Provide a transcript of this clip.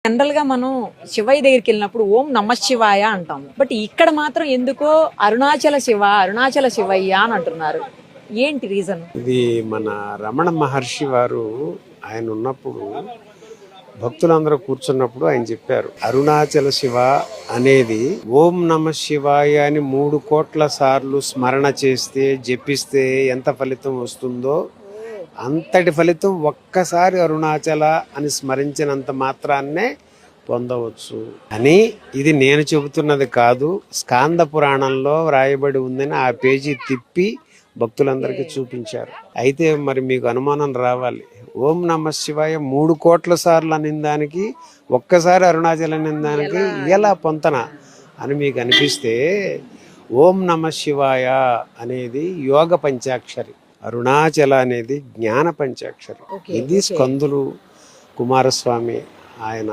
General గా మనం శివయ్య దగ్గరికి వెళ్ళినప్పుడు ఓం నమ శివాయ అంటాం. బట్ ఇక్కడ మాత్రం ఎందుకో అరుణాచల శివ, అరుణాచల శివయ్య అని అంటున్నారు. ఏంటి రీజన్? ఇది మన రమణ మహర్షి వారు ఆయన ఉన్నప్పుడు భక్తులందరూ కూర్చున్నప్పుడు ఆయన చెప్పారు, అరుణాచల శివ అనేది ఓం నమ శివాయ అని 3 కోట్ల సార్లు స్మరణ చేస్తే జపిస్తే ఎంత ఫలితం వస్తుందో అంతటి ఫలితం ఒక్కసారి అరుణాచల అని స్మరించినంత మాత్రాన్నే పొందవచ్చు అని. ఇది నేను చెబుతున్నది కాదు, స్కాంద పురాణంలో వ్రాయబడి ఉందని ఆ పేజీ తిప్పి భక్తులందరికీ చూపించారు. అయితే మరి మీకు అనుమానం రావాలి, ఓం నమ శివాయ 3 కోట్ల సార్లు అనిన దానికి ఒక్కసారి అరుణాచల అనిన దానికి ఎలా పొంతన అని మీకు అనిపిస్తే, ఓం నమ శివాయ అనేది యోగ పంచాక్షరి, అరుణాచల అనేది జ్ఞాన పంచాక్షరి. ఇది స్కందులు కుమారస్వామి ఆయన